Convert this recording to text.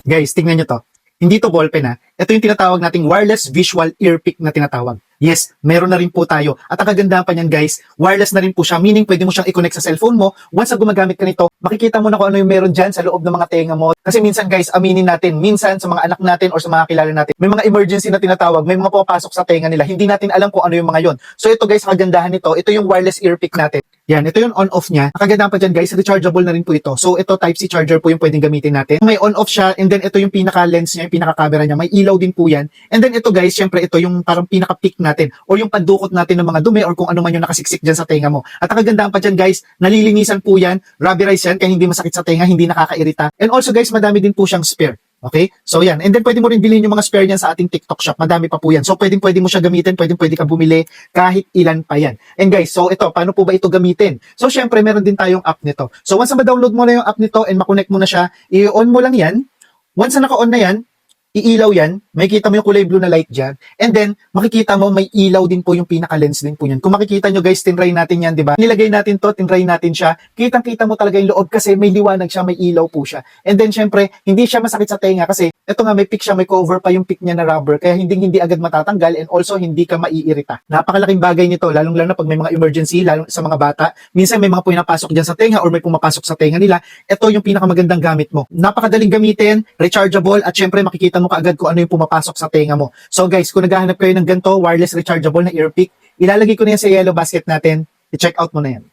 Guys, tingnan nyo to. Hindi to ballpen ha. Ito yung tinatawag nating wireless visual ear pick na tinatawag. Yes, meron na rin po tayo. At ang kagandahan pa niyan guys, wireless na rin po siya. Meaning pwede mo siyang i-connect sa cellphone mo. Once na gumagamit ka nito, makikita mo na kung ano yung meron dyan sa loob ng mga tenga mo. Kasi minsan guys, aminin natin, minsan sa mga anak natin or sa mga kilala natin, may mga emergency na tinatawag, may mga pupasok sa tenga nila. Hindi natin alam kung ano yung mga yon. So ito guys, ang kagandahan nito, ito yung wireless ear pick natin. Yan, ito yung on-off niya. Ang kagandahan pa dyan guys, rechargeable na rin po ito. So ito Type-C charger po yung pwedeng gamitin natin. May on-off siya and then ito yung pinaka-lens niya, yung pinaka-camera niya. May ilaw din po yan. And then ito guys, syempre ito yung parang pinaka-pick natin or yung pandukot natin ng mga dumi or kung ano man yung nakasiksik dyan sa tenga mo. At ang kagandahan pa dyan guys, nalilinisan po yan, rubberized yan kaya hindi masakit sa tenga, hindi nakakairita. And also guys, madami din po siyang spare. Okay? So yan. And then pwede mo rin bilhin yung mga spare niyan sa ating TikTok shop. Madami pa po yan. So pwede mo siya gamitin, pwede ka bumili kahit ilan pa yan. And guys, so ito, paano po ba ito gamitin? So syempre, meron din tayong app nito. So once na ma-download mo na yung app nito and makonect mo na siya, i-on mo lang yan. Once na naka-on na yan, iilaw yan, makikita mo yung kulay blue na light dyan, and then, makikita mo may ilaw din po yung pinaka-lens din po yan. Kung makikita nyo guys, tinry natin yan, di ba? Nilagay natin to, tinry natin siya, kitang-kita mo talaga yung loob kasi may liwanag siya, may ilaw po siya. And then, syempre, hindi siya masakit sa tenga kasi, ito nga, may pick siya, may cover pa yung pick niya na rubber, kaya hindi agad matatanggal, and also, hindi ka maiirita. Napakalaking bagay nito, lalong-lalo na pag may mga emergency, lalo sa mga bata, minsan may mga pinapasok dyan sa tenga or may pumapasok sa tenga nila, ito yung pinakamagandang gamit mo. Napakadaling gamitin, rechargeable, at syempre, makikita mo kaagad kung ano yung pumapasok sa tenga mo. So guys, kung naghahanap kayo ng ganito, wireless rechargeable na ear pick, ilalagay ko na yan sa yellow basket natin. I-check out mo na yan.